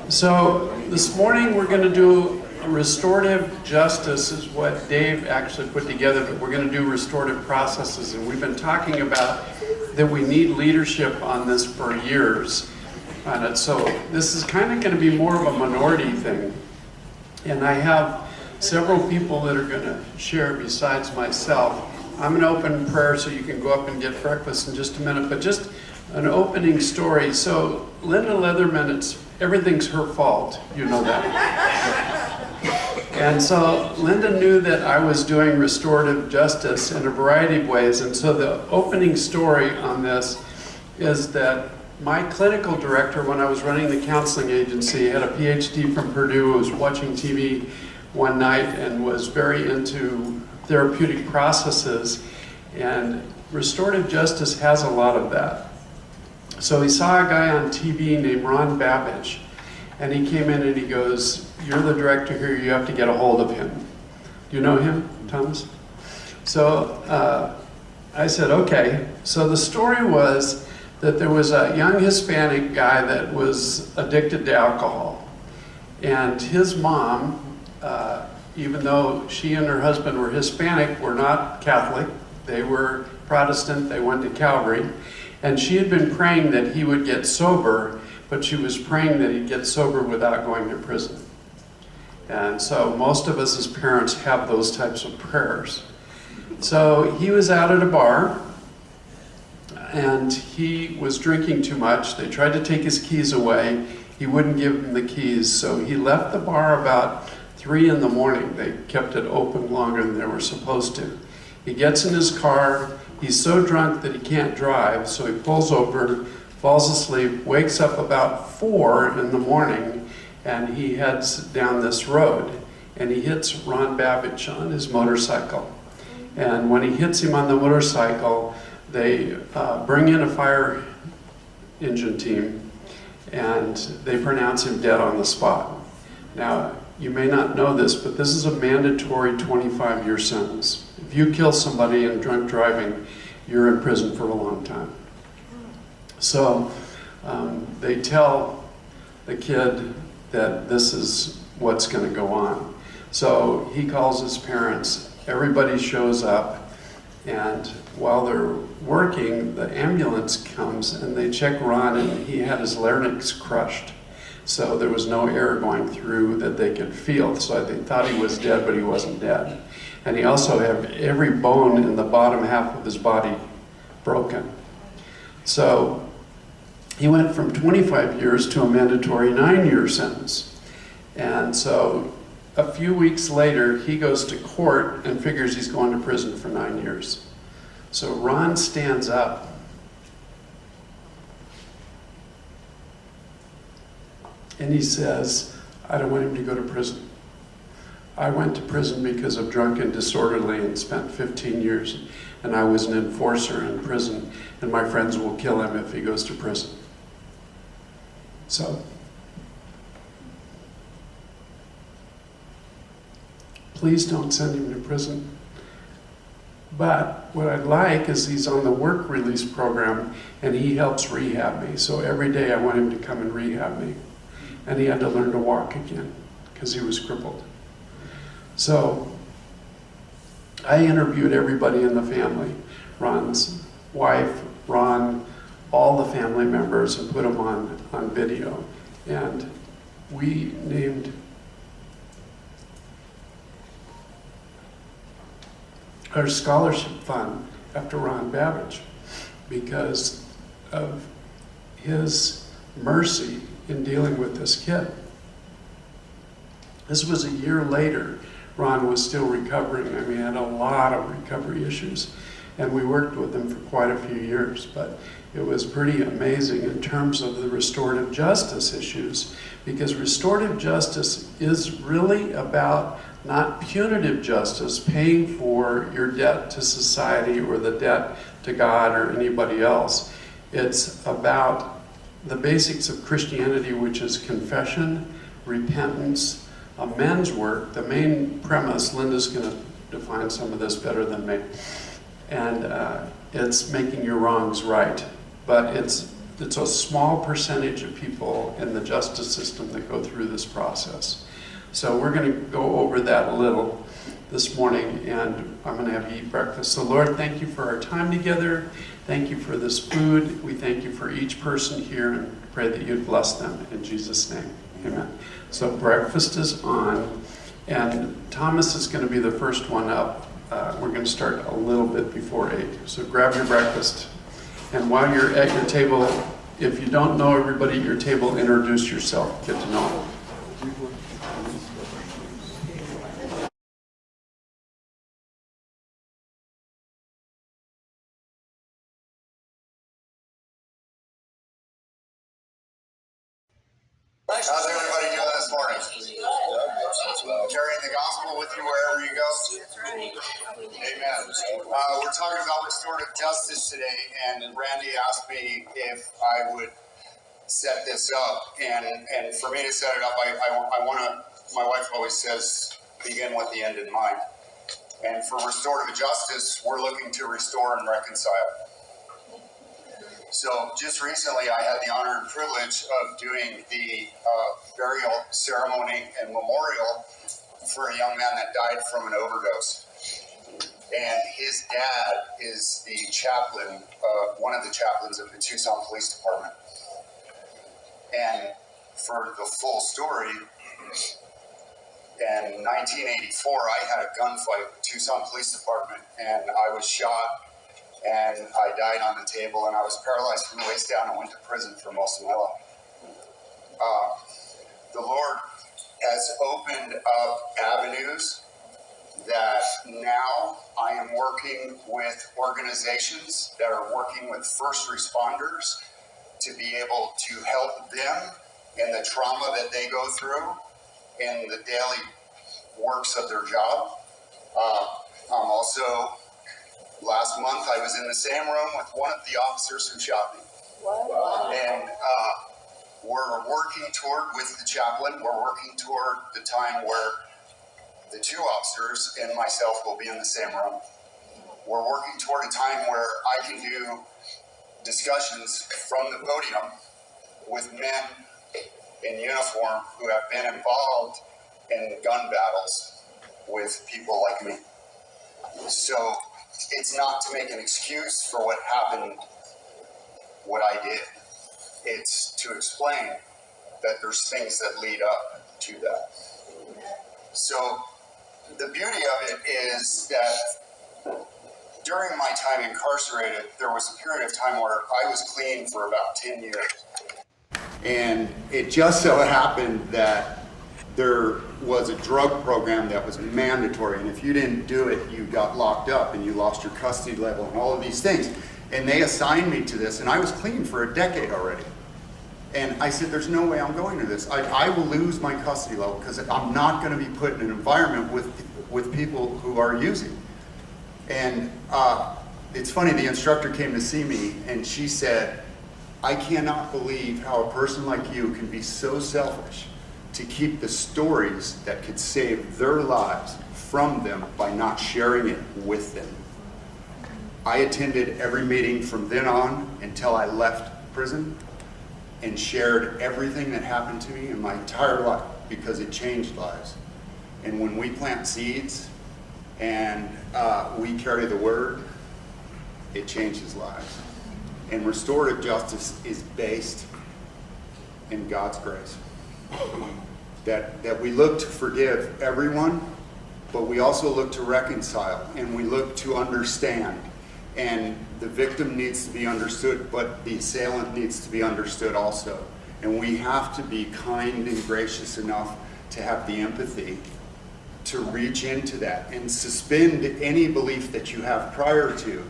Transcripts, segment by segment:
So this morning we're going to do restorative justice is what Dave actually put together, but we're going to do restorative processes, and we've been talking about that we need leadership on this for years on it. So this is kind of going to be more of a minority thing, and I have several people that are going to share besides myself. I'm going to open prayer so you can go up and get breakfast in just a minute, but just an opening story. So Linda Leatherman, everything's her fault, you know that. And so Linda knew that I was doing restorative justice in a variety of ways, and so the opening story on this is that my clinical director, when I was running the counseling agency, had a PhD from Purdue, who was watching TV one night and was very into therapeutic processes, and restorative justice has a lot of that. So he saw a guy on TV named Ron Babbage, and he came in and he goes, "You're the director here, you have to get a hold of him." Do you know him, Thomas? So I said, okay. So the story was that there was a young Hispanic guy that was addicted to alcohol, and his mom, even though she and her husband were Hispanic, were not Catholic. They were Protestant, they went to Calvary. And she had been praying that he would get sober, but she was praying that he'd get sober without going to prison. And so most of us as parents have those types of prayers. So he was out at a bar, and he was drinking too much. They tried to take his keys away. He wouldn't give them the keys, so he left the bar about 3 in the morning. They kept it open longer than they were supposed to. He gets in his car. He's so drunk that he can't drive, so he pulls over, falls asleep, wakes up about 4 in the morning, and he heads down this road, and he hits Ron Babbage on his motorcycle. And when he hits him on the motorcycle, they bring in a fire engine team, and they pronounce him dead on the spot. Now, you may not know this, but this is a mandatory 25-year sentence. If you kill somebody in drunk driving, you're in prison for a long time. So they tell the kid that this is what's going to go on. So he calls his parents, everybody shows up, and while they're working, the ambulance comes and they check Ron, and he had his larynx crushed. So there was no air going through that they could feel. So they thought he was dead, but he wasn't dead. And he also had every bone in the bottom half of his body broken. So he went from 25 years to a mandatory 9-year sentence. And so a few weeks later, he goes to court and figures he's going to prison for 9 years. So Ron stands up. And he says, "I don't want him to go to prison. I went to prison because of drunk and disorderly and spent 15 years, and I was an enforcer in prison, and my friends will kill him if he goes to prison." So, please don't send him to prison. But what I'd like is he's on the work release program, and he helps rehab me. So every day I want him to come and rehab me. And he had to learn to walk again because he was crippled. So I interviewed everybody in the family, Ron's wife, Ron, all the family members, and put them on video. And we named our scholarship fund after Ron Babbage because of his mercy in dealing with this kid. This was a year later. Ron was still recovering. I mean, he had a lot of recovery issues, and we worked with him for quite a few years, but it was pretty amazing in terms of the restorative justice issues, because restorative justice is really about not punitive justice, paying for your debt to society or the debt to God or anybody else. It's about the basics of Christianity, which is confession, repentance, amends work. The main premise, Linda's going to define some of this better than me, and it's making your wrongs right. But it's it's a small percentage of people in the justice system that go through this process. So we're going to go over that a little this morning, and I'm going to have you eat breakfast. So Lord, thank you for our time together. Thank you for this food. We thank you for each person here, and pray that you'd bless them in Jesus' name. Amen. So breakfast is on, and Thomas is going to be the first one up. We're going to start a little bit before 8. So grab your breakfast. And while you're at your table, if you don't know everybody at your table, introduce yourself. Get to know them. How's everybody doing this morning? Carrying the gospel with you wherever you go? Amen. We're talking about restorative justice today, and Randy asked me if I would set this up. And for me to set it up, I want to, my wife always says, begin with the end in mind. And for restorative justice, we're looking to restore and reconcile. So just recently, I had the honor and privilege of doing the burial ceremony and memorial for a young man that died from an overdose. And his dad is the chaplain, one of the chaplains of the Tucson Police Department. And for the full story, in 1984, I had a gunfight with Tucson Police Department, and I was shot. And I died on the table, and I was paralyzed from the waist down and went to prison for most of my life. The Lord has opened up avenues that now I am working with organizations that are working with first responders to be able to help them in the trauma that they go through in the daily works of their job. I'm also last month, I was in the same room with one of the officers who shot me. Wow. And we're working toward, with the chaplain, we're working toward the time where the 2 officers and myself will be in the same room. We're working toward a time where I can do discussions from the podium with men in uniform who have been involved in gun battles with people like me. So it's not to make an excuse for what happened, what I did. It's to explain that there's things that lead up to that. So the beauty of it is that during my time incarcerated, there was a period of time where I was clean for about 10 years. And it just so happened that there was a drug program that was mandatory, and if you didn't do it, you got locked up and you lost your custody level and all of these things. And they assigned me to this, and I was clean for a decade already. And I said, there's no way I'm going to this. I will lose my custody level because I'm not going to be put in an environment with people who are using. And it's funny, the instructor came to see me, and she said, I cannot believe how a person like you can be so selfish to keep the stories that could save their lives from them by not sharing it with them. I attended every meeting from then on until I left prison and shared everything that happened to me in my entire life because it changed lives. And when we plant seeds and we carry the word, it changes lives. And restorative justice is based in God's grace. That we look to forgive everyone, but we also look to reconcile, and we look to understand. And the victim needs to be understood, but the assailant needs to be understood also. And we have to be kind and gracious enough to have the empathy to reach into that and suspend any belief that you have prior to,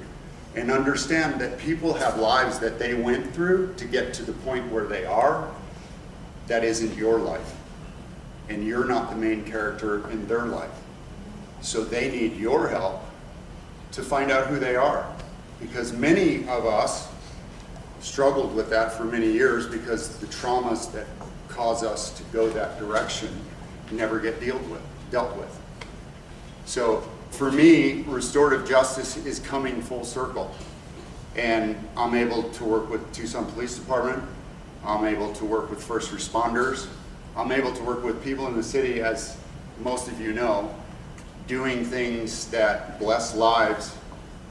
and understand that people have lives that they went through to get to the point where they are. That isn't your life. And you're not the main character in their life. So they need your help to find out who they are. Because many of us struggled with that for many years because the traumas that cause us to go that direction never get dealt with. So for me, restorative justice is coming full circle. And I'm able to work with Tucson Police Department. I'm able to work with first responders. I'm able to work with people in the city, as most of you know, doing things that bless lives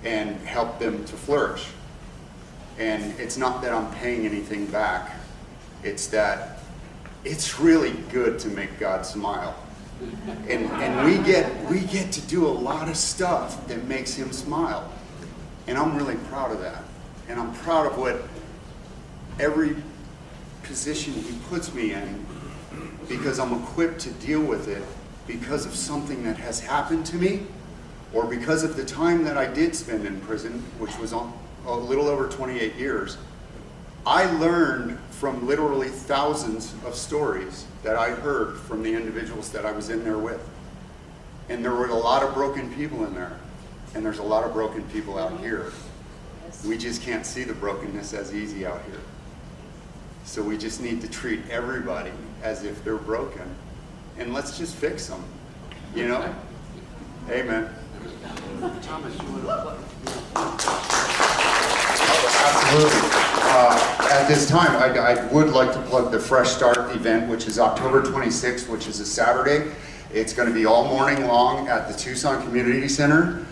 and help them to flourish. And it's not that I'm paying anything back. It's that it's really good to make God smile. And we get to do a lot of stuff that makes him smile. And I'm really proud of that. And I'm proud of what every position he puts me in, because I'm equipped to deal with it because of something that has happened to me, or because of the time that I did spend in prison, which was a little over 28 years. I learned from literally thousands of stories that I heard from the individuals that I was in there with. And there were a lot of broken people in there. And there's a lot of broken people out here. We just can't see the brokenness as easy out here. So we just need to treat everybody as if they're broken. And let's just fix them, you know? Amen. Thomas, you want to Absolutely. At this time, I would like to plug the Fresh Start event, which is October 26th, which is a Saturday. It's going to be all morning long at the Tucson Community Center.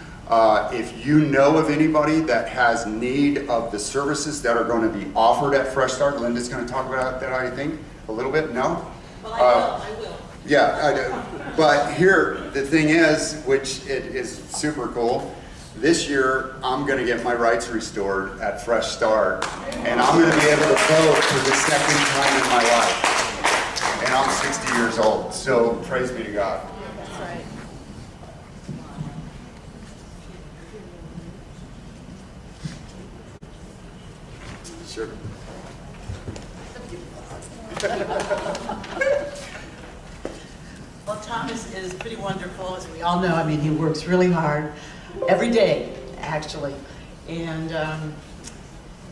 If you know of anybody that has need of the services that are going to be offered at Fresh Start, Linda's going to talk about that, I think, a little bit. No? Well, I will. Yeah, I do. But here, the thing is, which it is super cool, this year I'm going to get my rights restored at Fresh Start, and I'm going to be able to vote for the second time in my life. And I'm 60 years old, so praise be to God. That's right. Sure. Well, Thomas is pretty wonderful, as we all know. I mean, he works really hard every day, actually. And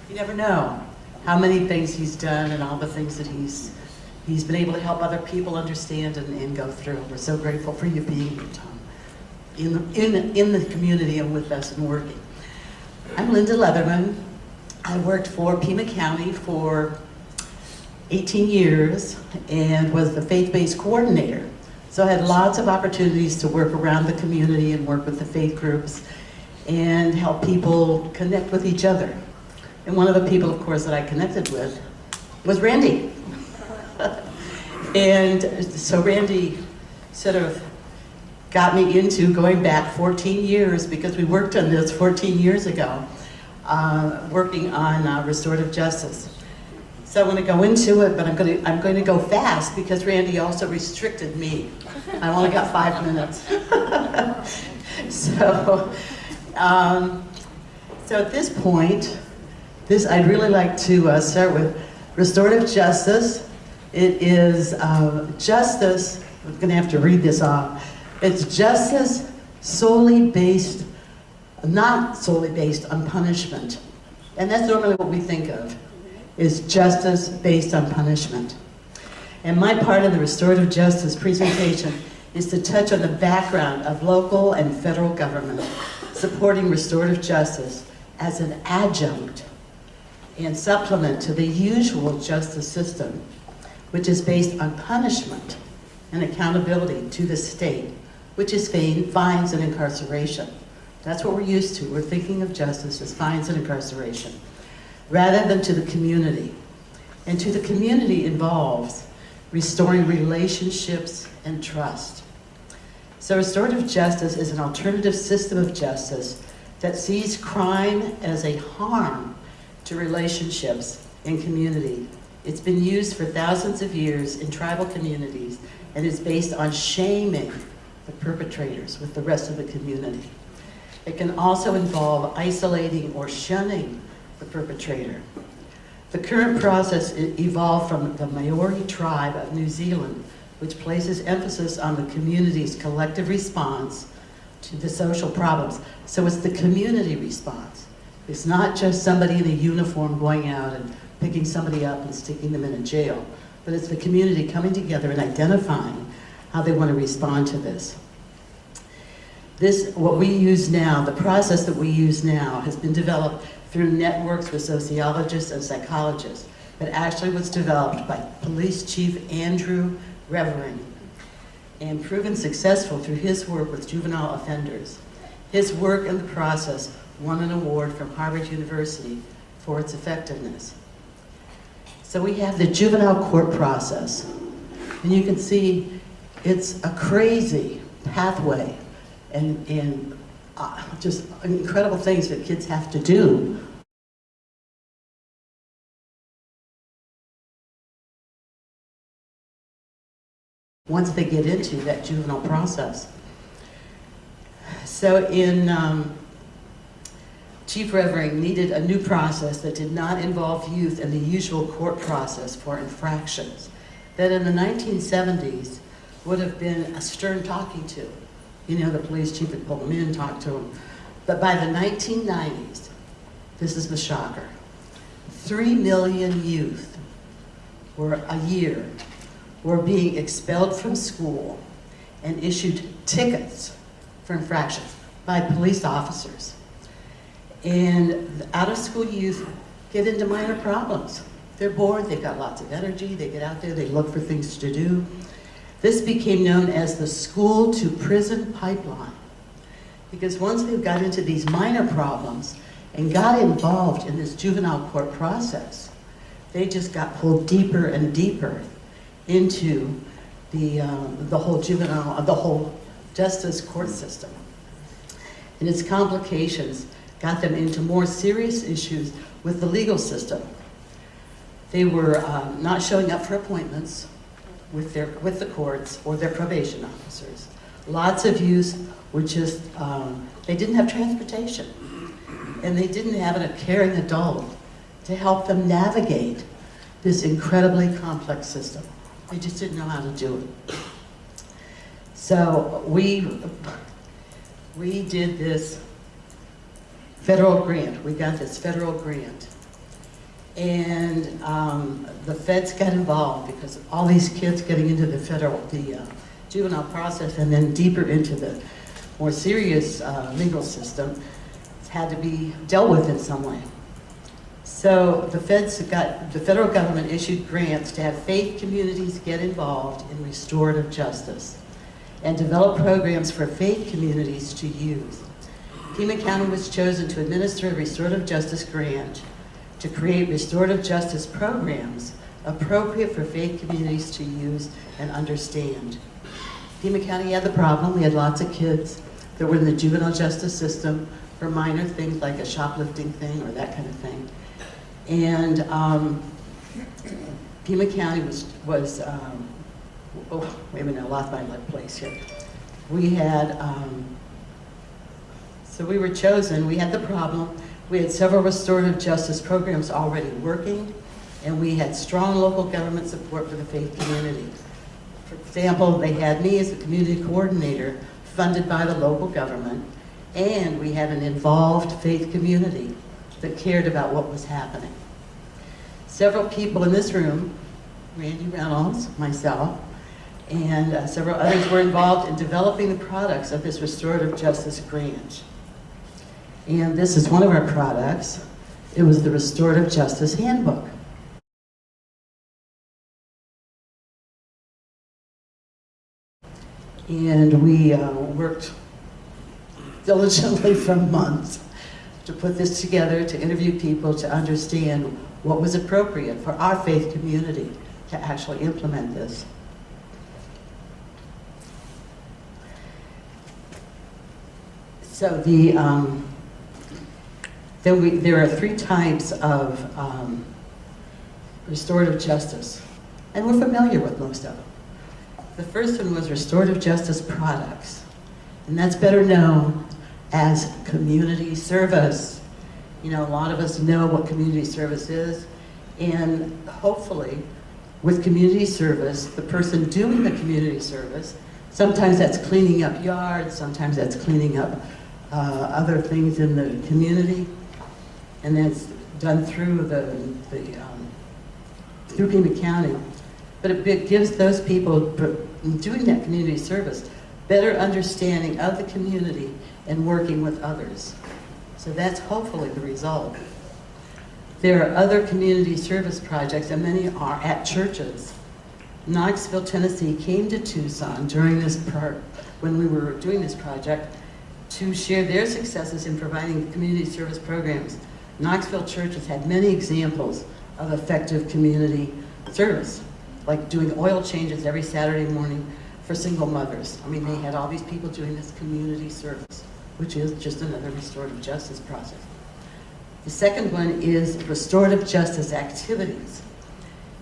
you never know how many things he's done and all the things that he's been able to help other people understand and go through. We're so grateful for you being here, Tom, in the community and with us and working. I'm Linda Leatherman. I worked for Pima County for 18 years and was the faith-based coordinator. So I had lots of opportunities to work around the community and work with the faith groups and help people connect with each other. And one of the people, of course, that I connected with was Randy. And so Randy sort of got me into going back 14 years, because we worked on this 14 years ago, working on restorative justice. So I'm going to go into it, but I'm going to go fast because Randy also restricted me. I only got 5 minutes. So at this point, I'd really like to start with restorative justice. It is justice. I'm going to have to read this off. It's justice not solely based on punishment, and that's normally what we think of. Is justice based on punishment. And my part of the restorative justice presentation is to touch on the background of local and federal government supporting restorative justice as an adjunct and supplement to the usual justice system, which is based on punishment and accountability to the state, which is fines and incarceration. That's what we're used to. We're thinking of justice as fines and incarceration, rather than to the community. And to the community involves restoring relationships and trust. So restorative justice is an alternative system of justice that sees crime as a harm to relationships and community. It's been used for thousands of years in tribal communities and is based on shaming the perpetrators with the rest of the community. It can also involve isolating or shunning the perpetrator. The current process evolved from the Maori tribe of New Zealand, which places emphasis on the community's collective response to the social problems. So it's the community response. It's not just somebody in a uniform going out and picking somebody up and sticking them in a jail, but it's the community coming together and identifying how they want to respond to this. What we use now, the process that we use now, has been developed through networks with sociologists and psychologists, but actually was developed by Police Chief Andrew Revering and proven successful through his work with juvenile offenders. His work and the process won an award from Harvard University for its effectiveness. So we have the juvenile court process, and you can see it's a crazy pathway and just incredible things that kids have to do. Once they get into that juvenile process. So Chief Revering needed a new process that did not involve youth in the usual court process for infractions. That in the 1970s would have been a stern talking to. You know, the police chief would pull them in, talk to them. But by the 1990s, this is the shocker, 3 million youth a year were being expelled from school and issued tickets for infractions by police officers. And out-of-school youth get into minor problems. They're bored, they've got lots of energy, they get out there, they look for things to do. This became known as the school-to-prison pipeline, because once they got into these minor problems and got involved in this juvenile court process, they just got pulled deeper and deeper into the whole justice court system. And its complications got them into more serious issues with the legal system. They were not showing up for appointments with the courts or their probation officers. Lots of youth were just, they didn't have transportation, and they didn't have a caring adult to help them navigate this incredibly complex system. They just didn't know how to do it. So we did this federal grant. We got this federal grant. And the feds got involved because all these kids getting into the juvenile process and then deeper into the more serious legal system had to be dealt with in some way. So the federal government issued grants to have faith communities get involved in restorative justice and develop programs for faith communities to use. Pima County was chosen to administer a restorative justice grant to create restorative justice programs appropriate for faith communities to use and understand. Pima County had the problem. We had lots of kids that were in the juvenile justice system for minor things like a shoplifting thing or that kind of thing. And Pima County was oh, wait a minute, I lost my place here. We had, so we were chosen, we had the problem. We had several restorative justice programs already working, and we had strong local government support for the faith community. For example, they had me as a community coordinator funded by the local government, and we had an involved faith community that cared about what was happening. Several people in this room, Randy Reynolds, myself, and several others were involved in developing the products of this restorative justice grant. And this is one of our products. It was the Restorative Justice Handbook. And we worked diligently for months to put this together, to interview people, to understand what was appropriate for our faith community to actually implement this. So there are 3 types of restorative justice, and we're familiar with most of them. The first one was restorative justice products, and that's better known as community service. You know, a lot of us know what community service is, and hopefully with community service, the person doing the community service, sometimes that's cleaning up yards, sometimes that's cleaning up other things in the community, and that's done through through Pima County. But it gives those people doing that community service better understanding of the community and working with others. So that's hopefully the result. There are other community service projects, and many are at churches. Knoxville, Tennessee came to Tucson during this when we were doing this project to share their successes in providing community service programs. Knoxville churches had many examples of effective community service, like doing oil changes every Saturday morning for single mothers. I mean, they had all these people doing this community service, which is just another restorative justice process. The second one is restorative justice activities,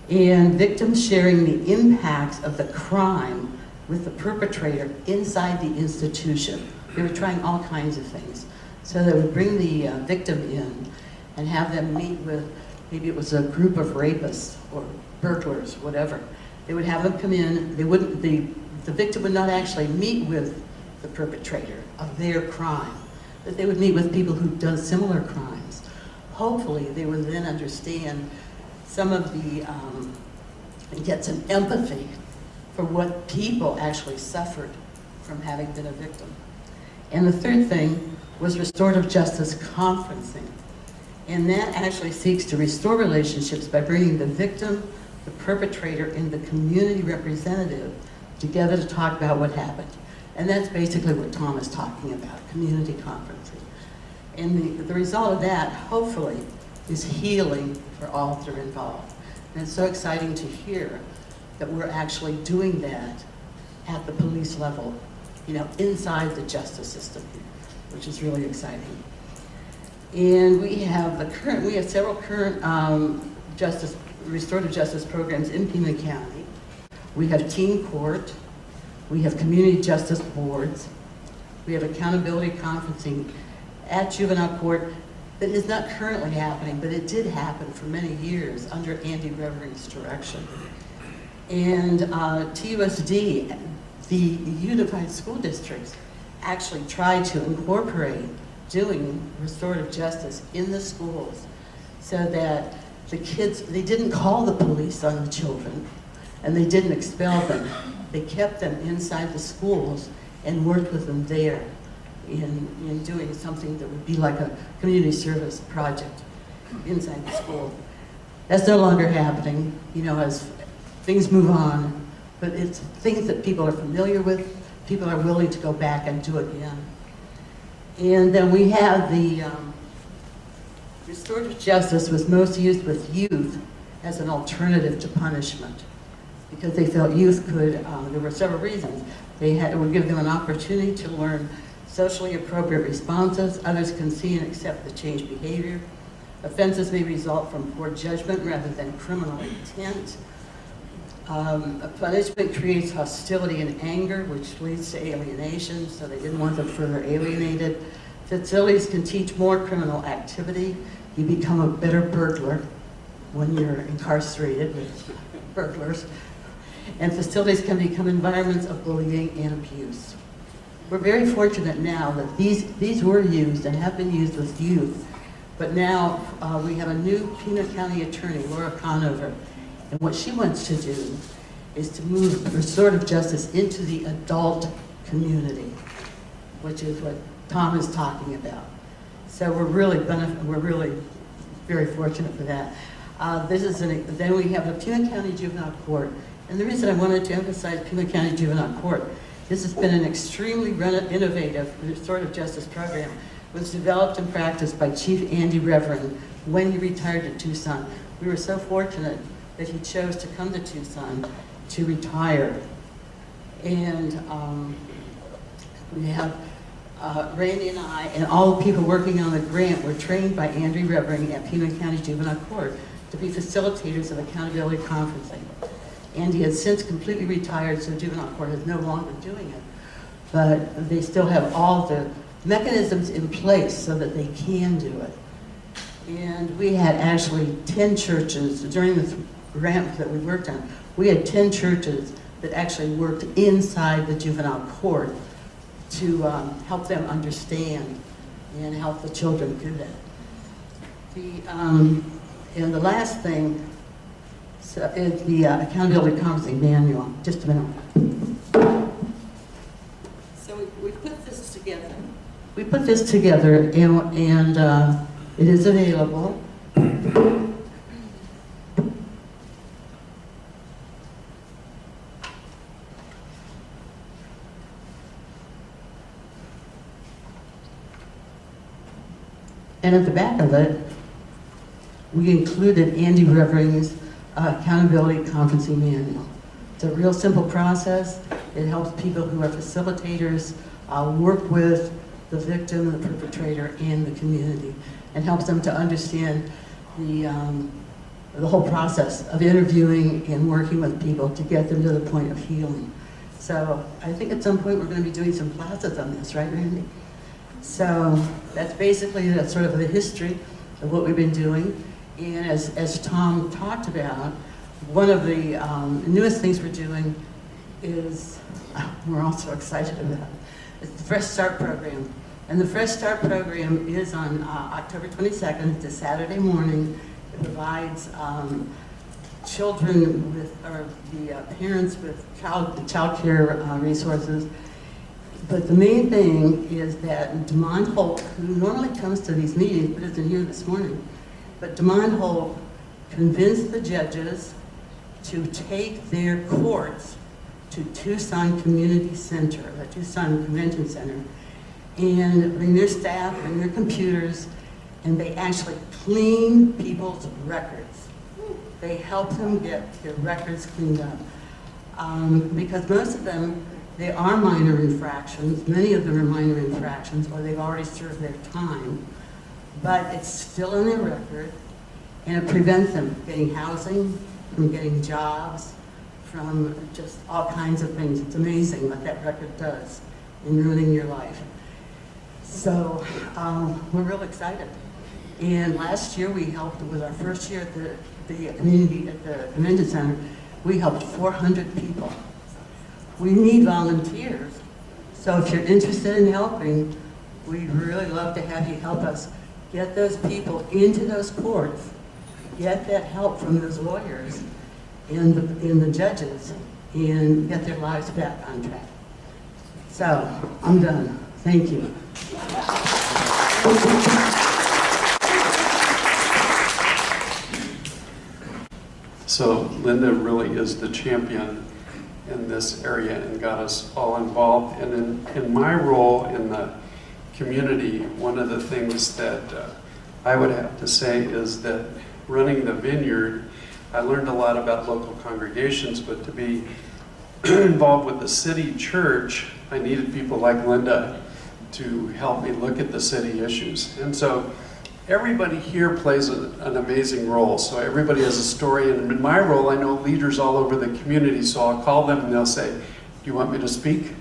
and victims sharing the impacts of the crime with the perpetrator inside the institution. They were trying all kinds of things. So they would bring the victim in and have them meet with, maybe it was a group of rapists or burglars, whatever. They would have them come in, they wouldn't, the victim would not actually meet with the perpetrator of their crime, but they would meet with people who've done similar crimes. Hopefully they would then understand some of the, and get some empathy for what people actually suffered from having been a victim. And the third thing was restorative justice conferencing. And that actually seeks to restore relationships by bringing the victim, the perpetrator, and the community representative together to talk about what happened. And that's basically what Tom is talking about, community conferencing. And the result of that, hopefully, is healing for all that are involved. And it's so exciting to hear that we're actually doing that at the police level, you know, inside the justice system, which is really exciting. And we have several current restorative justice programs in Pima County. We have teen court, we have community justice boards, we have accountability conferencing at juvenile court that is not currently happening, but it did happen for many years under Andy Revering's direction. And TUSD, the Unified School Districts, actually tried to incorporate doing restorative justice in the schools so that the kids, they didn't call the police on the children and they didn't expel them. They kept them inside the schools and worked with them there in doing something that would be like a community service project inside the school. That's no longer happening, you know, as things move on, but it's things that people are familiar with, people are willing to go back and do again. And then we have the restorative justice was most used with youth as an alternative to punishment because they felt youth could, there were several reasons. It would give them an opportunity to learn socially appropriate responses. Others can see and accept the changed behavior. Offenses may result from poor judgment rather than criminal intent. A punishment creates hostility and anger, which leads to alienation, so they didn't want them further alienated. Facilities can teach more criminal activity. You become a better burglar when you're incarcerated with burglars. And facilities can become environments of bullying and abuse. We're very fortunate now that these were used and have been used with youth, but now we have a new Pima County attorney, Laura Conover, and what she wants to do is to move restorative justice into the adult community, which is what Tom is talking about. So we're really very fortunate for that. Then we have the Pima County Juvenile Court, and the reason I wanted to emphasize Pima County Juvenile Court, this has been an extremely innovative restorative justice program. It was developed and practiced by Chief Andy Revering when he retired to Tucson. We were so fortunate that he chose to come to Tucson to retire. And we have Randy and I and all the people working on the grant were trained by Andy Revering at Pima County Juvenile Court to be facilitators of accountability conferencing. Andy has since completely retired, so Juvenile Court is no longer doing it. But they still have all the mechanisms in place so that they can do it. And we had actually 10 churches, during the grant that we worked on, we had 10 churches that actually worked inside the juvenile court to help them understand and help the children do that. And the last thing is the accountability conferencing manual. Just a minute. together. We put this together, and it is available. And at the back of it, we included Andy Revering's Accountability Conferencing Manual. It's a real simple process. It helps people who are facilitators work with the victim, the perpetrator, and the community, and helps them to understand the whole process of interviewing and working with people to get them to the point of healing. So I think at some point we're going to be doing some classes on this, right, Randy? So that's basically sort of the history of what we've been doing. And as Tom talked about, one of the newest things we're doing is, we're also excited about, it's the Fresh Start program. And the Fresh Start program is on October 22nd, it's a Saturday morning. It provides children with, or the parents with child care resources. But the main thing is that Damon Holt, who normally comes to these meetings, but isn't here this morning, but Damon Holt convinced the judges to take their courts to Tucson Community Center, the Tucson Convention Center, and bring their staff and their computers, and they actually clean people's records. They help them get their records cleaned up. Because most of them, they are minor infractions. Many of them are minor infractions, or they've already served their time. But it's still in their record, and it prevents them getting housing, from getting jobs, from just all kinds of things. It's amazing what that record does in ruining your life. So we're real excited. And last year we helped, with our first year at the community, at the convention center, we helped 400 people. We need volunteers. So if you're interested in helping, we'd really love to have you help us get those people into those courts, get that help from those lawyers and the judges, and get their lives back on track. So, I'm done. Thank you. So Linda really is the champion in this area and got us all involved. And in my role in the community, one of the things that I would have to say is that running the vineyard, I learned a lot about local congregations, but to be involved with the city church, I needed people like Linda to help me look at the city issues. And so everybody here plays an amazing role. So everybody has a story, and in my role, I know leaders all over the community, so I'll call them and they'll say, do you want me to speak?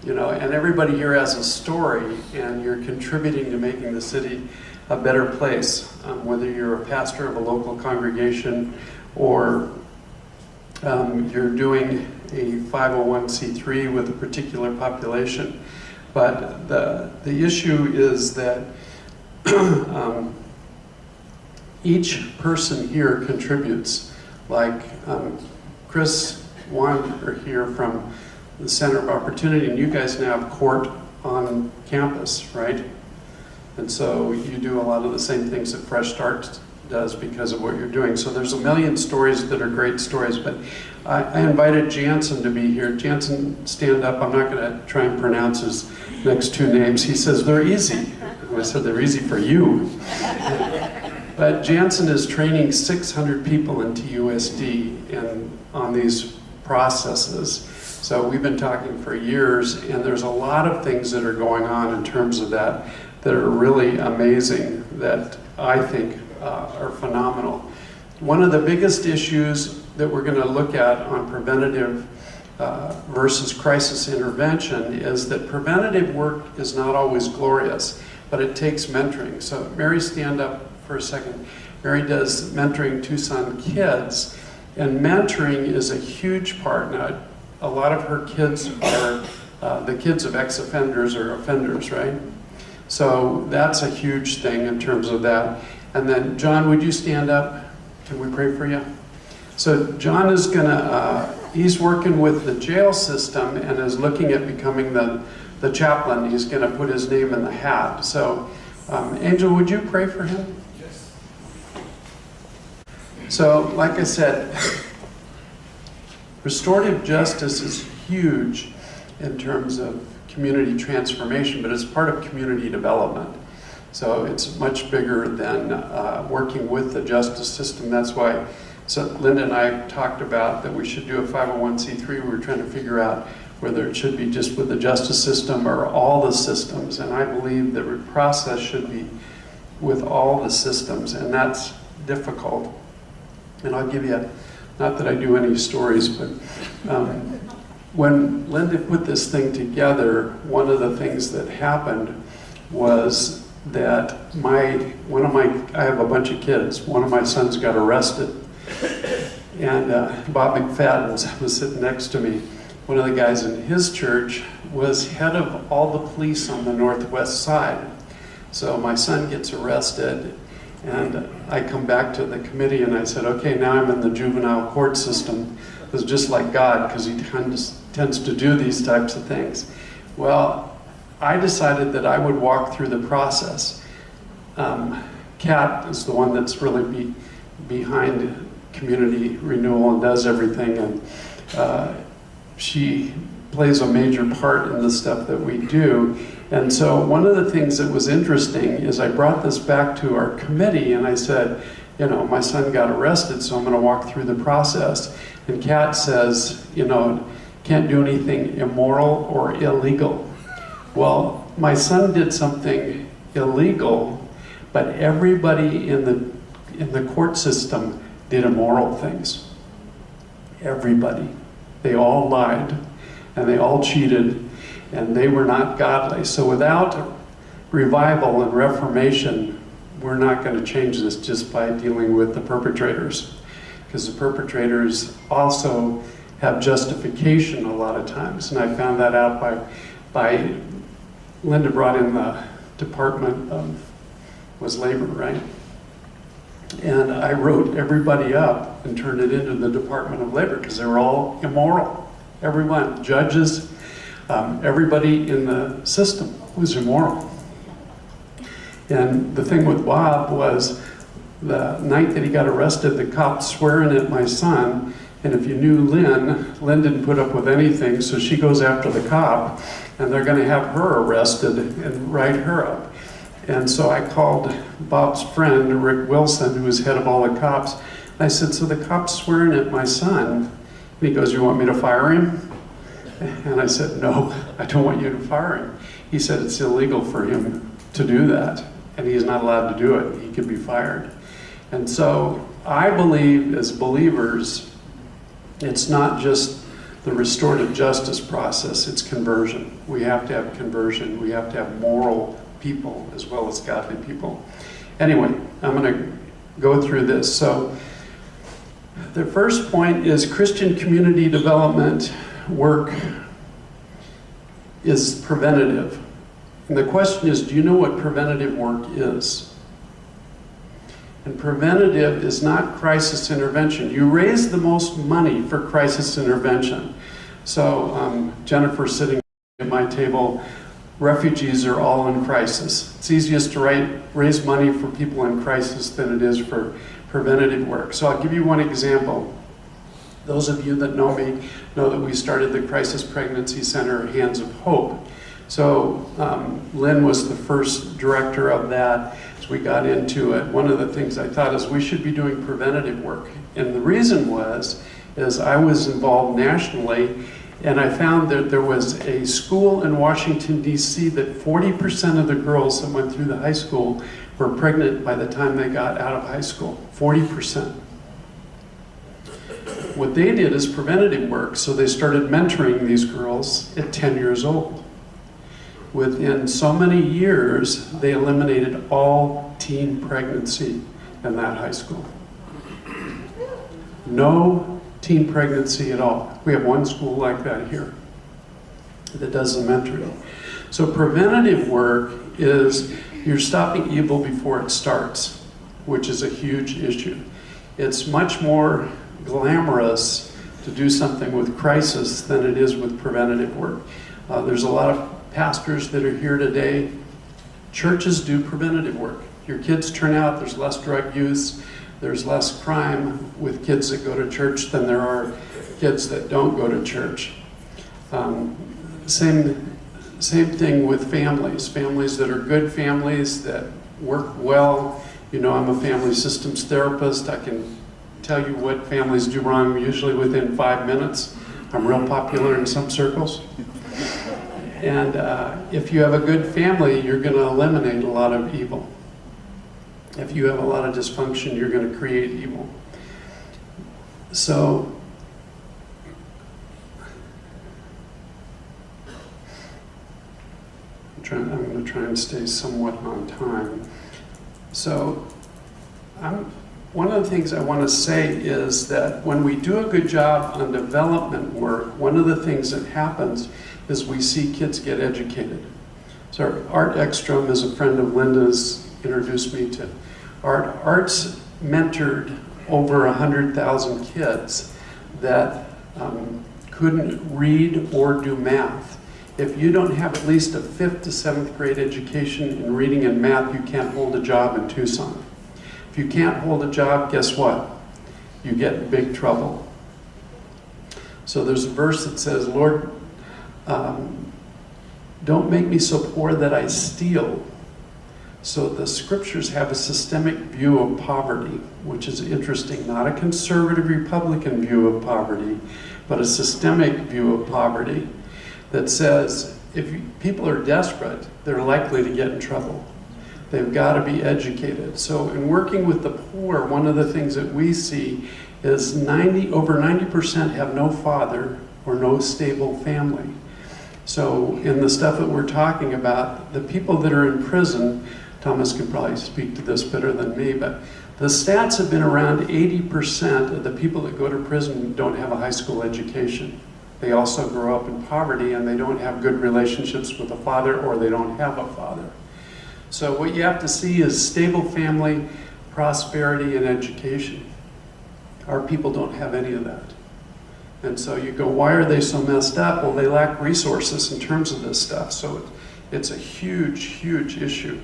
You know, and everybody here has a story, and you're contributing to making the city a better place, whether you're a pastor of a local congregation or you're doing a 501c3 with a particular population. But the issue is that each person here contributes. Like Chris Wander here from the Center of Opportunity, and you guys now have court on campus, right? And so you do a lot of the same things that Fresh Start does because of what you're doing. So there's a million stories that are great stories, but I invited Jansen to be here. Jansen, stand up. I'm not going to try and pronounce his next two names. He says, they're easy. I said, they're easy for you. But Jansen is training 600 people into USD and on these processes. So we've been talking for years, and there's a lot of things that are going on in terms of that are really amazing, that I think are phenomenal. One of the biggest issues that we're going to look at on preventative versus crisis intervention is that preventative work is not always glorious, but it takes mentoring. So Mary, stand up for a second. Mary does mentoring Tucson kids, and mentoring is a huge part. Now, a lot of her kids are the kids of ex-offenders or offenders, right? So that's a huge thing in terms of that. And then, John, would you stand up? Can we pray for you? So John is gonna, he's working with the jail system and is looking at becoming the the chaplain, he's going to put his name in the hat. So, Angel, would you pray for him? Yes. So, like I said, restorative justice is huge in terms of community transformation, but it's part of community development. So it's much bigger than working with the justice system. That's why Linda and I talked about that we should do a 501c3. We were trying to figure out whether it should be just with the justice system or all the systems. And I believe that the process should be with all the systems, and that's difficult. And I'll give you, not that I do any stories, but when Linda put this thing together, one of the things that happened was that I have a bunch of kids. One of my sons got arrested, and Bob McFadden was sitting next to me. One of the guys in his church was head of all the police on the northwest side. So my son gets arrested, and I come back to the committee and I said, okay, now I'm in the juvenile court system. It was just like God, because he tends to do these types of things. Well, I decided that I would walk through the process. Kat is the one that's really behind community renewal and does everything, and she plays a major part in the stuff that we do. And so one of the things that was interesting is I brought this back to our committee and I said, you know, my son got arrested, so I'm going to walk through the process. And Kat says, you know, can't do anything immoral or illegal. Well, my son did something illegal, but everybody in the court system did immoral things. Everybody. They all lied, and they all cheated, and they were not godly. So without revival and reformation, we're not going to change this just by dealing with the perpetrators, because the perpetrators also have justification a lot of times. And I found that out by Linda brought in the Department of, was Labor, right? And I wrote everybody up and turned it into the Department of Labor because they were all immoral. Everyone, judges, everybody in the system was immoral. And the thing with Bob was the night that he got arrested, the cops swearing at my son. And if you knew Lynn didn't put up with anything, so she goes after the cop, and they're going to have her arrested and write her up. And so I called Bob's friend, Rick Wilson, who was head of all the cops. I said, so the cop's swearing at my son. And he goes, you want me to fire him? And I said, no, I don't want you to fire him. He said it's illegal for him to do that, and he's not allowed to do it. He could be fired. And so I believe, as believers, it's not just the restorative justice process, it's conversion. We have to have conversion. We have to have moral people as well as godly people. Anyway, I'm going to go through this. So the first point is Christian community development work is preventative. And the question is, do you know what preventative work is? And preventative is not crisis intervention. You raise the most money for crisis intervention. So Jennifer's sitting at my table. Refugees are all in crisis. It's easiest to raise money for people in crisis than it is for preventative work. So I'll give you one example. Those of you that know me know that we started the Crisis Pregnancy Center, Hands of Hope. So Lynn was the first director of that. As we got into it, one of the things I thought is we should be doing preventative work. And the reason is I was involved nationally, and I found that there was a school in Washington, D.C. that 40% of the girls that went through the high school were pregnant by the time they got out of high school. 40%. What they did is preventative work, so they started mentoring these girls at 10 years old. Within so many years, they eliminated all teen pregnancy in that high school. No teen pregnancy at all. We have one school like that here that does the mentoring. So preventative work is you're stopping evil before it starts, which is a huge issue. It's much more glamorous to do something with crisis than it is with preventative work. There's a lot of pastors that are here today, churches do preventative work. Your kids turn out, there's less drug use, there's less crime with kids that go to church than there are kids that don't go to church. Same thing with families that are good families that work well. You know, I'm a family systems therapist. I can tell you what families do wrong usually within 5 minutes. I'm real popular in some circles. And if you have a good family, you're going to eliminate a lot of evil. If you have a lot of dysfunction, you're going to create evil. So, I'm going to try and stay somewhat on time. So, one of the things I want to say is that when we do a good job on development work, one of the things that happens is we see kids get educated. So Art Ekstrom is a friend of Linda's, introduced me to Art. Art's mentored over 100,000 kids that couldn't read or do math. If you don't have at least a 5th to 7th grade education in reading and math, you can't hold a job in Tucson. If you can't hold a job, guess what? You get in big trouble. So there's a verse that says, Lord, don't make me so poor that I steal. So the scriptures have a systemic view of poverty, which is interesting. Not a conservative Republican view of poverty, but a systemic view of poverty that says if people are desperate, they're likely to get in trouble. They've got to be educated. So in working with the poor, one of the things that we see is over 90% have no father or no stable family. So in the stuff that we're talking about, the people that are in prison, Thomas can probably speak to this better than me, but the stats have been around 80% of the people that go to prison don't have a high school education. They also grow up in poverty and they don't have good relationships with a father, or they don't have a father. So what you have to see is stable family, prosperity, and education. Our people don't have any of that. And so you go, why are they so messed up? Well, they lack resources in terms of this stuff. So it's a huge, huge issue.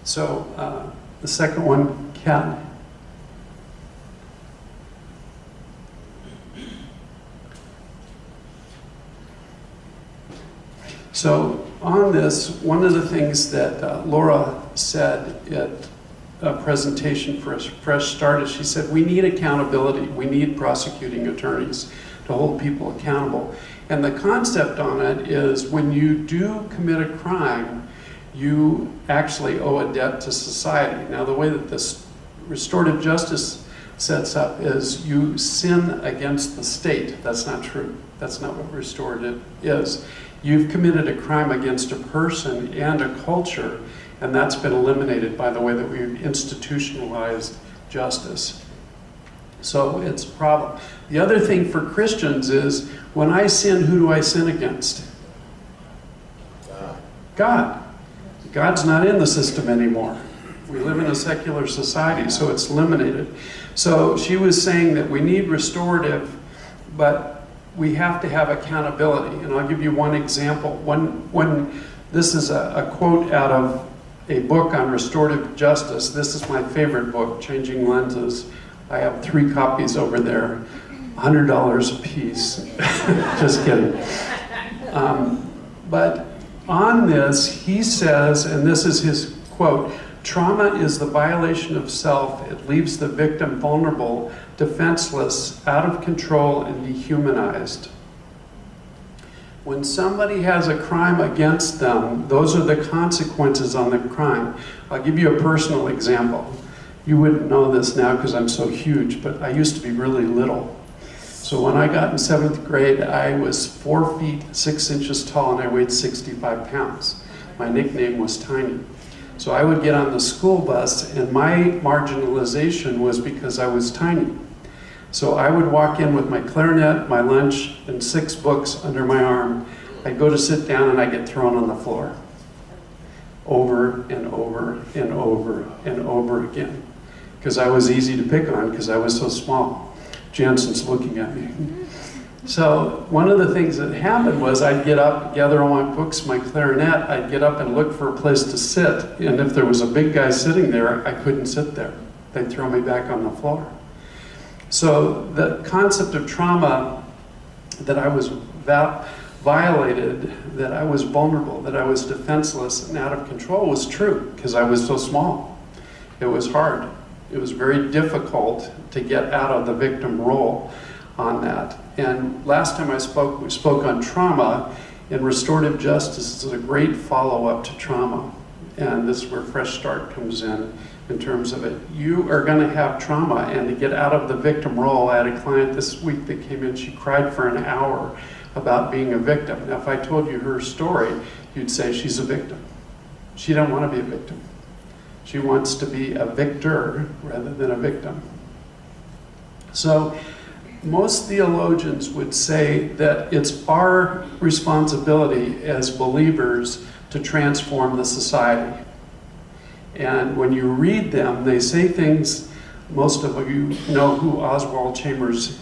So the second one, Kat. So on this, one of the things that Laura said at a presentation for a fresh start is she said, we need accountability. We need prosecuting attorneys to hold people accountable. And the concept on it is when you do commit a crime, you actually owe a debt to society. Now, the way that this restorative justice sets up is you sin against the state. That's not true. That's not what restorative is. You've committed a crime against a person and a culture, and that's been eliminated by the way that we've institutionalized justice. So it's a problem. The other thing for Christians is, when I sin, who do I sin against? God. God's not in the system anymore. We live in a secular society, so it's eliminated. So she was saying that we need restorative, but we have to have accountability. And I'll give you one example. This is a quote out of a book on restorative justice. This is my favorite book, Changing Lenses. I have 3 copies over there, $100 a piece. Just kidding. But on this, he says, and this is his quote, trauma is the violation of self. It leaves the victim vulnerable, defenseless, out of control, and dehumanized. When somebody has a crime against them, those are the consequences on the crime. I'll give you a personal example. You wouldn't know this now because I'm so huge, but I used to be really little. So when I got in 7th grade, I was 4 feet 6 inches tall and I weighed 65 pounds. My nickname was Tiny. So I would get on the school bus and my marginalization was because I was tiny. So I would walk in with my clarinet, my lunch, and 6 books under my arm. I'd go to sit down and I'd get thrown on the floor. Over and over and over and over again. Because I was easy to pick on because I was so small. Jensen's looking at me. So one of the things that happened was I'd get up, gather all my books, my clarinet, I'd get up and look for a place to sit. And if there was a big guy sitting there, I couldn't sit there. They'd throw me back on the floor. So the concept of trauma, that I was violated, that I was vulnerable, that I was defenseless and out of control, was true because I was so small. It was hard. It was very difficult to get out of the victim role on that. And last time I spoke, we spoke on trauma, and restorative justice is a great follow-up to trauma. And this is where Fresh Start comes in terms of it. You are going to have trauma, and to get out of the victim role, I had a client this week that came in, she cried for an hour about being a victim. Now, if I told you her story, you'd say she's a victim. She don't want to be a victim. She wants to be a victor rather than a victim. So most theologians would say that it's our responsibility as believers to transform the society. And when you read them, they say things, most of you know who Oswald Chambers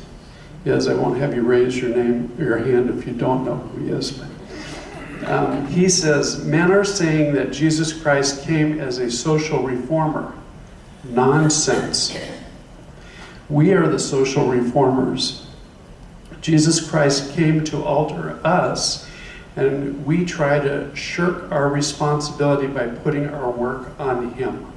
is. I won't have you raise your hand if you don't know who he is. But, he says, men are saying that Jesus Christ came as a social reformer. Nonsense. We are the social reformers. Jesus Christ came to alter us, and we try to shirk our responsibility by putting our work on him.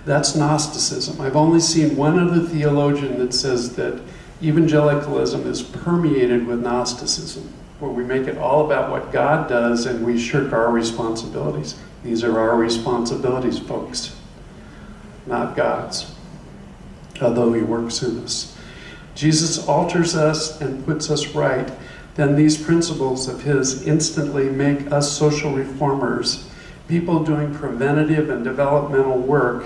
That's Gnosticism. I've only seen one other theologian that says that evangelicalism is permeated with Gnosticism, where we make it all about what God does and we shirk our responsibilities. These are our responsibilities, folks, not God's, although he works in us. Jesus alters us and puts us right, then these principles of his instantly make us social reformers, people doing preventative and developmental work.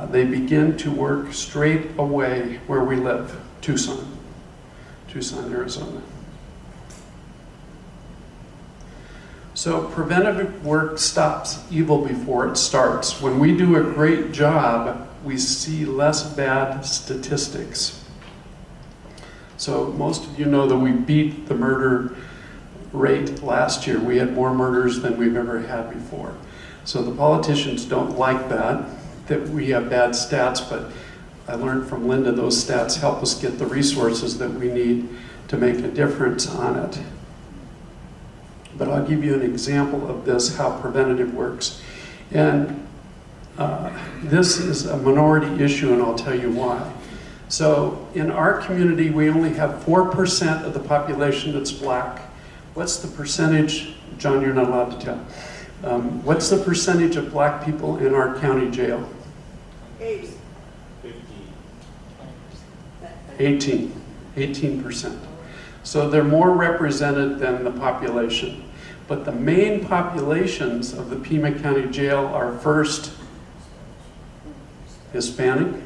They begin to work straight away where we live, Tucson, Arizona. So preventative work stops evil before it starts. When we do a great job, we see less bad statistics. So most of you know that we beat the murder rate last year. We had more murders than we've ever had before. So the politicians don't like that we have bad stats, but I learned from Linda those stats help us get the resources that we need to make a difference on it. But I'll give you an example of this, how preventative works. And this is a minority issue, and I'll tell you why. So in our community, we only have 4% of the population that's black. What's the percentage? John, you're not allowed to tell. What's the percentage of black people in our county jail? 18%. So they're more represented than the population. But the main populations of the Pima County Jail are first Hispanic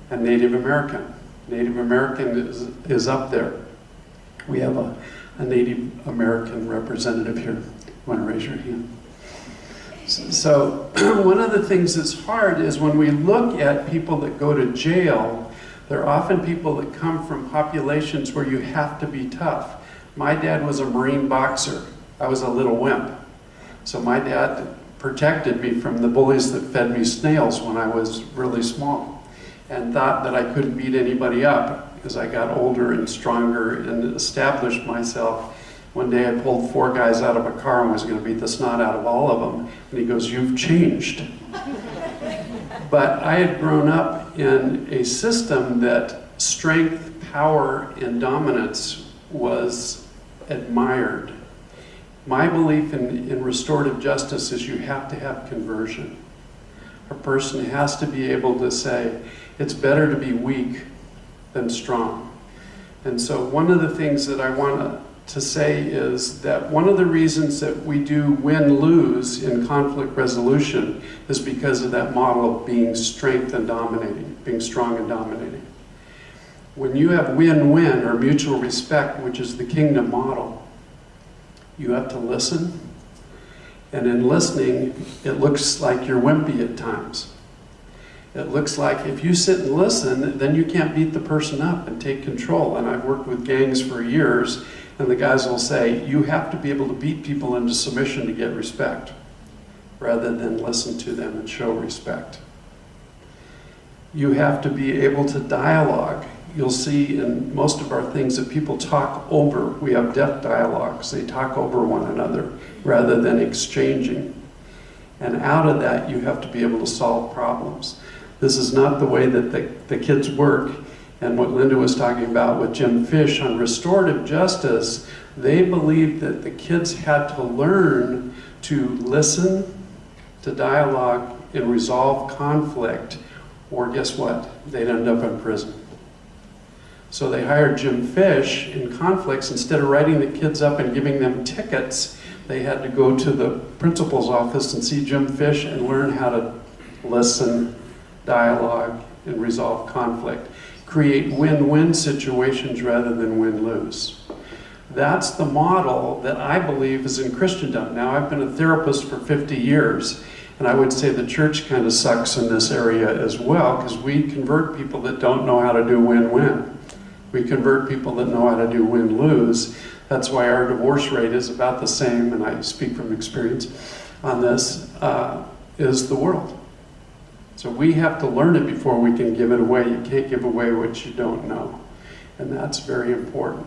and Native American. Native American is up there. We have a Native American representative here. You want to raise your hand? So one of the things that's hard is when we look at people that go to jail, they're often people that come from populations where you have to be tough. My dad was a Marine boxer. I was a little wimp. So my dad protected me from the bullies that fed me snails when I was really small, and thought that I couldn't beat anybody up. As I got older and stronger and established myself, one day I pulled 4 guys out of a car and was going to beat the snot out of all of them. And he goes, "You've changed." But I had grown up in a system that strength, power, and dominance was admired. My belief in restorative justice is you have to have conversion. A person has to be able to say, it's better to be weak than strong. And so one of the things that I want to say is that one of the reasons that we do win-lose in conflict resolution is because of that model of being strength and dominating, being strong and dominating. When you have win-win or mutual respect, which is the kingdom model, you have to listen. And in listening, it looks like you're wimpy at times. It looks like if you sit and listen, then you can't beat the person up and take control. And I've worked with gangs for years, and the guys will say, you have to be able to beat people into submission to get respect, rather than listen to them and show respect. You have to be able to dialogue. You'll see in most of our things that people talk over. We have deaf dialogues. They talk over one another rather than exchanging. And out of that, you have to be able to solve problems. This is not the way that the kids work. And what Linda was talking about with Jim Fish on restorative justice, they believed that the kids had to learn to listen, to dialogue, and resolve conflict, or guess what? They'd end up in prison. So they hired Jim Fish in conflicts. Instead of writing the kids up and giving them tickets, they had to go to the principal's office and see Jim Fish and learn how to listen, dialogue, and resolve conflict. Create win-win situations rather than win-lose. That's the model that I believe is in Christendom. Now, I've been a therapist for 50 years, and I would say the church kind of sucks in this area as well, because we convert people that don't know how to do win-win. We convert people that know how to do win-lose. That's why our divorce rate is about the same, and I speak from experience on this, is the world. So we have to learn it before we can give it away. You can't give away what you don't know, and that's very important.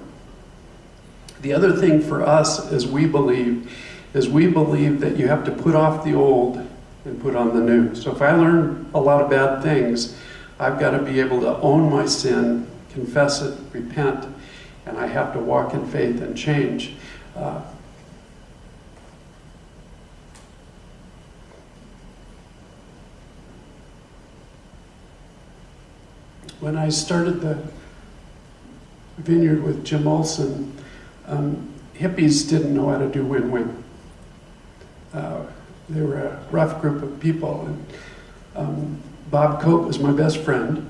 The other thing for us is we believe that you have to put off the old and put on the new. So if I learn a lot of bad things, I've got to be able to own my sin, confess it, repent, and I have to walk in faith and change. When I started the vineyard with Jim Olson, hippies didn't know how to do win-win. They were a rough group of people, and Bob Cope was my best friend.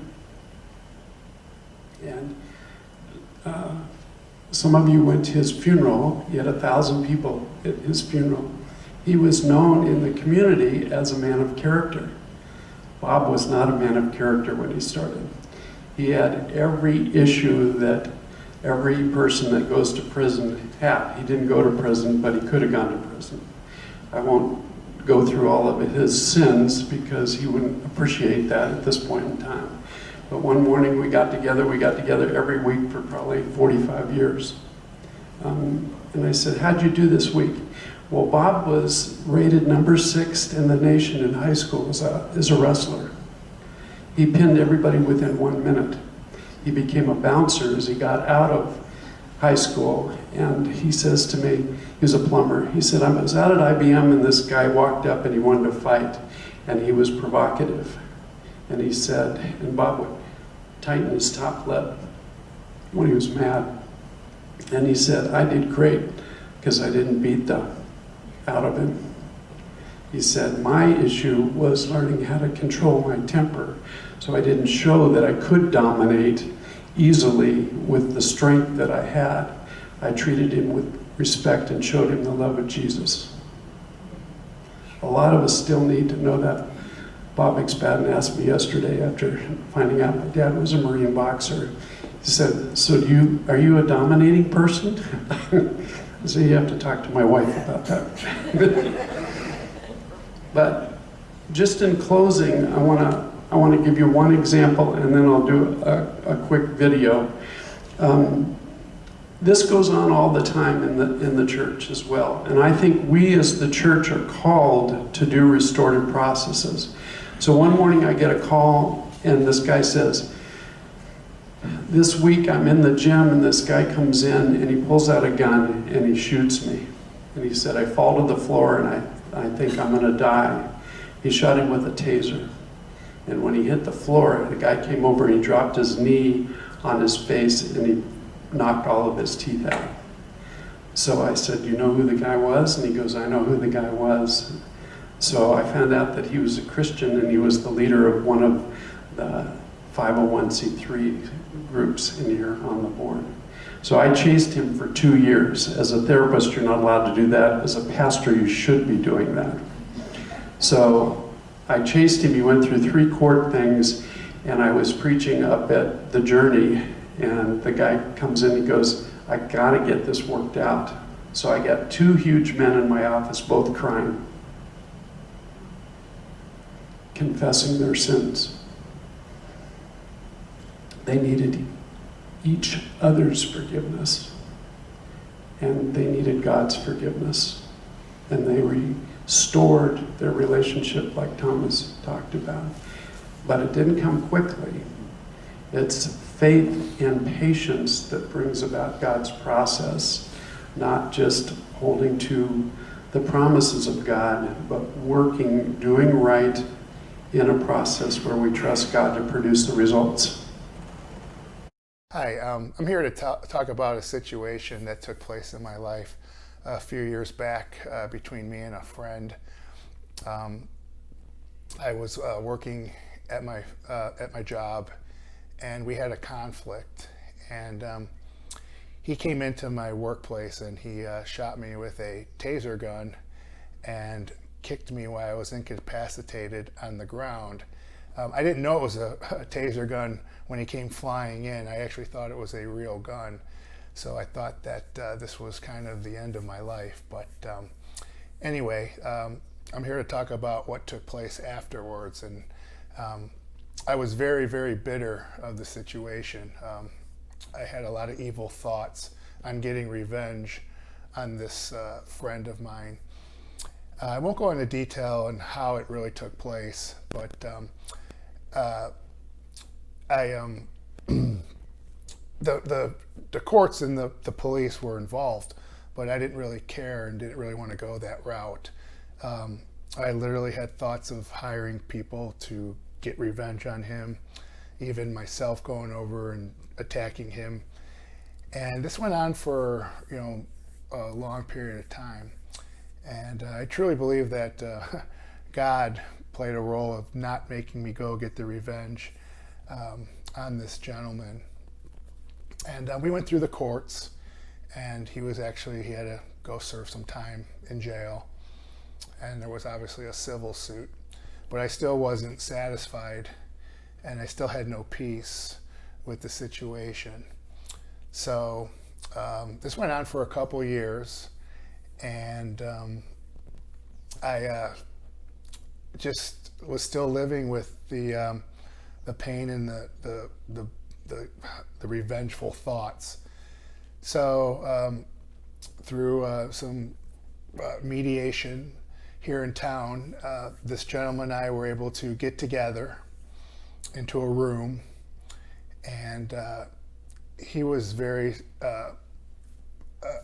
And some of you went to his funeral. He had 1,000 people at his funeral. He was known in the community as a man of character. Bob was not a man of character when he started. He had every issue that every person that goes to prison had. He didn't go to prison, but he could have gone to prison. I won't go through all of his sins because he wouldn't appreciate that at this point in time. But one morning we got together every week for probably 45 years. And I said, how'd you do this week? Well, Bob was rated number 6 in the nation in high school as a wrestler. He pinned everybody within 1 minute. He became a bouncer as he got out of high school, and he says to me, he was a plumber, he said, I was out at IBM and this guy walked up and he wanted to fight, and he was provocative. And he said, and Bob would tighten his top lip when he was mad. And he said, I did great because I didn't beat the out of him. He said, my issue was learning how to control my temper, so I didn't show that I could dominate easily with the strength that I had. I treated him with respect and showed him the love of Jesus. A lot of us still need to know that. Bob McSpadden asked me yesterday after finding out my dad was a Marine boxer. He said, so are you a dominating person? I said, you have to talk to my wife about that. But just in closing, I want to give you one example, and then I'll do a quick video. This goes on all the time in the church as well, and I think we as the church are called to do restorative processes. So one morning I get a call, and this guy says, this week I'm in the gym, and this guy comes in, and he pulls out a gun, and he shoots me. And he said, I fall to the floor, and I think I'm going to die. He shot him with a taser. And when he hit the floor, the guy came over and he dropped his knee on his face and he knocked all of his teeth out. So I said, you know who the guy was? And he goes, I know who the guy was. So I found out that he was a Christian and he was the leader of one of the 501c3 groups in here on the board. So I chased him for 2 years. As a therapist, you're not allowed to do that. As a pastor, you should be doing that. So I chased him. He went through 3 court things, and I was preaching up at the Journey, and the guy comes in, he goes, I gotta get this worked out. So I got 2 huge men in my office, both crying, confessing their sins. They needed each other's forgiveness, and they needed God's forgiveness. And they restored their relationship like Thomas talked about. But it didn't come quickly. It's faith and patience that brings about God's process, not just holding to the promises of God, but working, doing right in a process where we trust God to produce the results. Hi, I'm here to talk about a situation that took place in my life a few years back between me and a friend. I was working at my job, and we had a conflict. And he came into my workplace and he shot me with a taser gun and kicked me while I was incapacitated on the ground. I didn't know it was a taser gun when he came flying in. I actually thought it was a real gun. So I thought that this was kind of the end of my life. But anyway, I'm here to talk about what took place afterwards. And I was very, very bitter of the situation. I had a lot of evil thoughts on getting revenge on this friend of mine. I won't go into detail on how it really took place, but the courts and the police were involved, but I didn't really care and didn't really want to go that route. I literally had thoughts of hiring people to get revenge on him, even myself going over and attacking him. And this went on for a long period of time. And I truly believe that God played a role of not making me go get the revenge on this gentleman. And we went through the courts, and he had to go serve some time in jail. And there was obviously a civil suit, but I still wasn't satisfied, and I still had no peace with the situation. So this went on for a couple years, and I just was still living with the pain and the revengeful thoughts. So through some mediation here in town, this gentleman and I were able to get together into a room, and he was very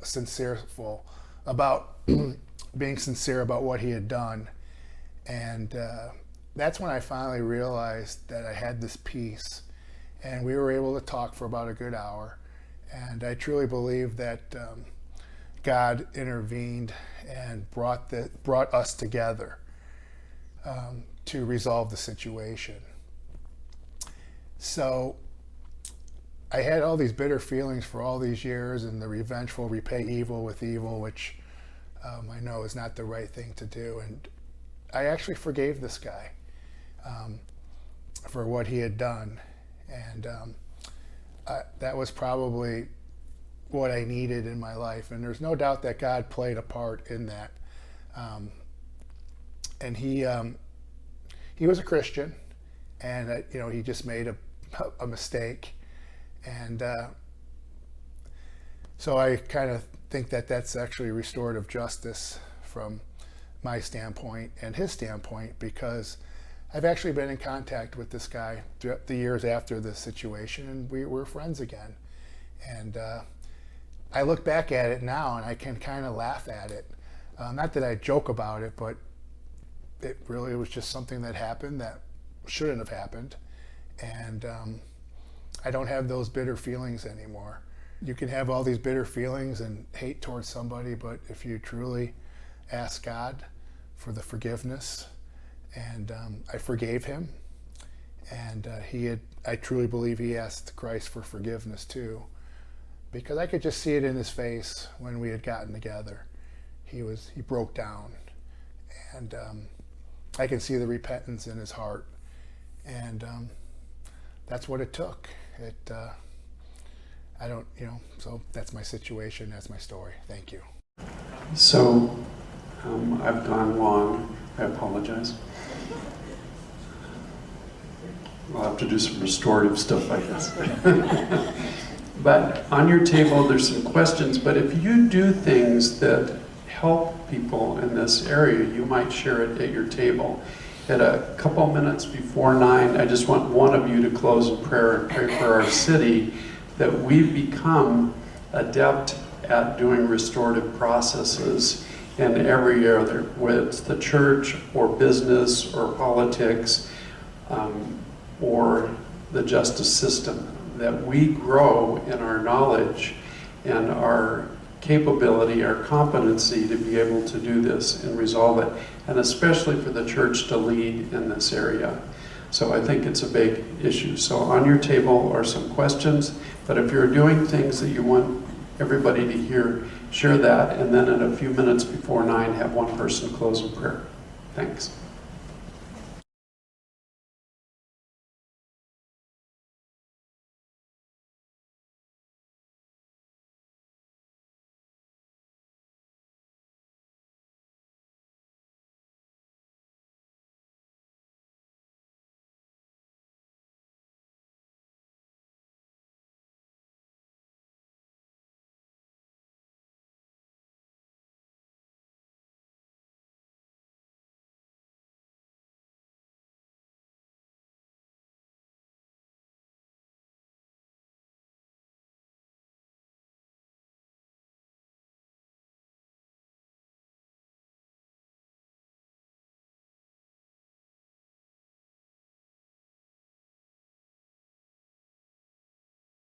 sincereful about being sincere about what he had done. And that's when I finally realized that I had this peace, and we were able to talk for about a good hour. And I truly believe that God intervened and brought us together to resolve the situation. So I had all these bitter feelings for all these years, and the revengeful repay evil with evil, which I know is not the right thing to do. And I actually forgave this guy for what he had done. And that was probably what I needed in my life. And there's no doubt that God played a part in that. And he was a Christian, and he just made a mistake. And so I kind of think that that's actually restorative justice from my standpoint and his standpoint, because I've actually been in contact with this guy throughout the years after the situation, and we were friends again. And I look back at it now and I can kind of laugh at it. Not that I joke about it, but it really was just something that happened that shouldn't have happened. And I don't have those bitter feelings anymore. You can have all these bitter feelings and hate towards somebody, but if you truly ask God for the forgiveness, and I forgave him, and I truly believe he asked Christ for forgiveness too, because I could just see it in his face when we had gotten together. He broke down, and I can see the repentance in his heart, and that's what it took. I don't, so that's my situation, that's my story. Thank you. So, I've gone long. I apologize. I'll have to do some restorative stuff, I guess. But on your table, there's some questions. But if you do things that help people in this area, you might share it at your table. At a couple minutes before 9, I just want one of you to close in prayer and pray for our city, that we've become adept at doing restorative processes in every area, whether it's the church or business or politics or the justice system, that we grow in our knowledge and our capability, our competency to be able to do this and resolve it, and especially for the church to lead in this area. So I think it's a big issue. So on your table are some questions, but if you're doing things that you want everybody to hear, share that, and then in a few minutes before 9, have one person close in prayer. Thanks.